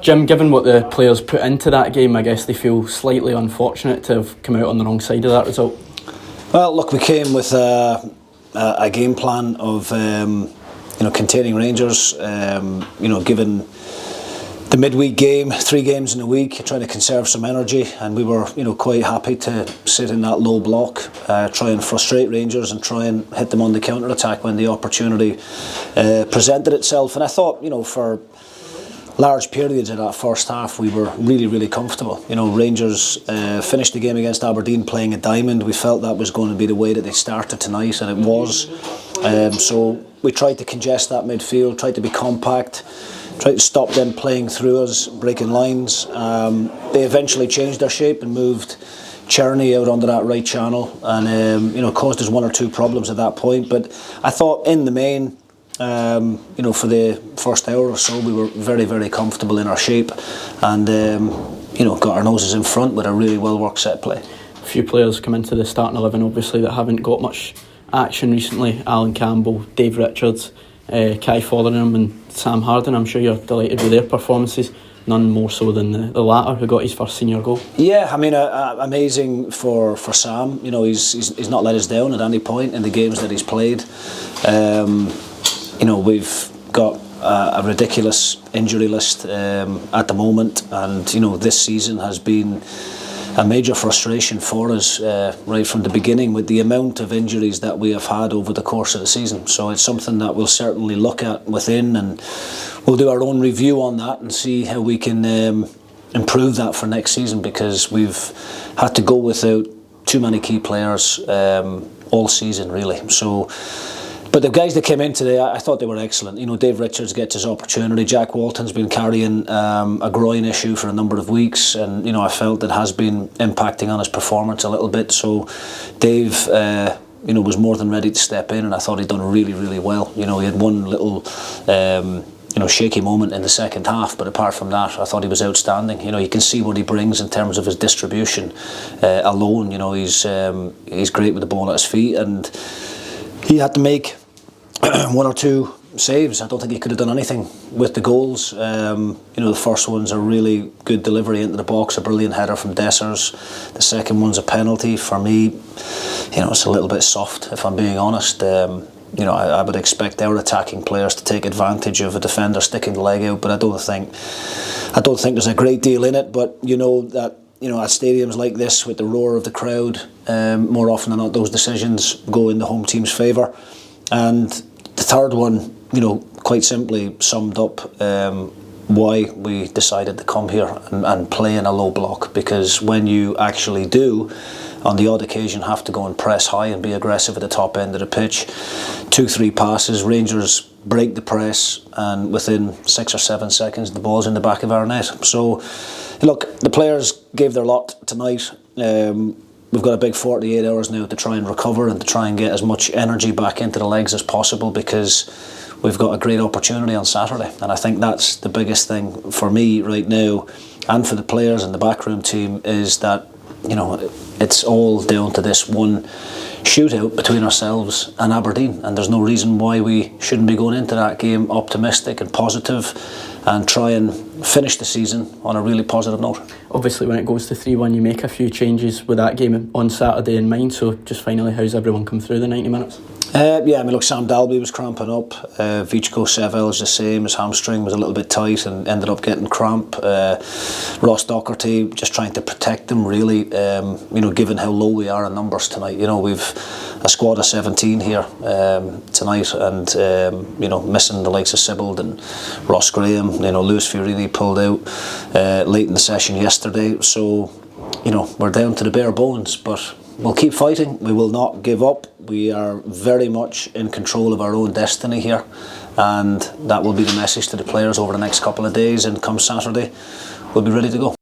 Jim, given what the players put into that game, I guess they feel slightly unfortunate to have come out on the wrong side of that result. Well, look, we came with a game plan of containing Rangers. Given the midweek game, 3 games in a week, trying to conserve some energy, and we were quite happy to sit in that low block, try and frustrate Rangers and try and hit them on the counter attack when the opportunity presented itself. And I thought, for large periods of that first half we were really comfortable. Rangers finished the game against Aberdeen playing a diamond. We felt that was going to be the way that they started tonight, and it was. So we tried to congest that midfield, tried to be compact, tried to stop them playing through us, breaking lines. They eventually changed their shape and moved Czerny out onto that right channel, and caused us 1 or 2 problems at that point. But I thought in the main, for the first hour or so, we were very comfortable in our shape, and got our noses in front with a really well worked set play. A few players come into the starting 11 obviously that haven't got much action recently. Alan Campbell, Dave Richards, Kai Fotheringham and Sam Harden. I'm sure you're delighted with their performances, none more so than the latter, who got his first senior goal. Yeah, I mean, amazing for Sam. He's not let us down at any point in the games that he's played. We've got a ridiculous injury list at the moment, and this season has been a major frustration for us right from the beginning, with the amount of injuries that we have had over the course of the season. So it's something that we'll certainly look at within, and we'll do our own review on that and see how we can improve that for next season, because we've had to go without too many key players all season really. But the guys that came in today, I thought they were excellent. Dave Richards gets his opportunity. Jack Walton's been carrying a groin issue for a number of weeks, and I felt it has been impacting on his performance a little bit. So Dave, was more than ready to step in, and I thought he'd done really well. He had one little shaky moment in the second half, but apart from that, I thought he was outstanding. You can see what he brings in terms of his distribution alone. He's great with the ball at his feet, and he had to make 1 or 2 saves. I don't think he could have done anything with the goals. The first one's a really good delivery into the box, a brilliant header from Dessers. The second one's a penalty. For me, it's a little bit soft, if I'm being honest. I would expect our attacking players to take advantage of a defender sticking the leg out, but I don't think there's a great deal in it. But that at stadiums like this, with the roar of the crowd, more often than not, those decisions go in the home team's favour. And the third one, quite simply summed up why we decided to come here and play in a low block. Because when you actually do, on the odd occasion, have to go and press high and be aggressive at the top end of the pitch, 2-3 passes, Rangers break the press, and within 6 or 7 seconds the ball's in the back of our net. So look, the players gave their lot tonight. We've got a big 48 hours now to try and recover and to try and get as much energy back into the legs as possible, because we've got a great opportunity on Saturday. And I think that's the biggest thing for me right now, and for the players and the backroom team, is that it's all down to this one shootout between ourselves and Aberdeen, and there's no reason why we shouldn't be going into that game optimistic and positive and try and finish the season on a really positive note. Obviously, when it goes to 3-1, you make a few changes with that game on Saturday in mind. So just finally, how's everyone come through the 90 minutes? Sam Dalby was cramping up. Vichko Sevel's the same. His hamstring was a little bit tight and ended up getting cramp. Ross Docherty, just trying to protect them really, given how low we are in numbers tonight. We've a squad of 17 here tonight, and missing the likes of Sibbald and Ross Graham. Lewis Fiorini pulled out late in the session yesterday. So we're down to the bare bones, but we'll keep fighting. We will not give up. We are very much in control of our own destiny here, and that will be the message to the players over the next couple of days, and come Saturday we'll be ready to go.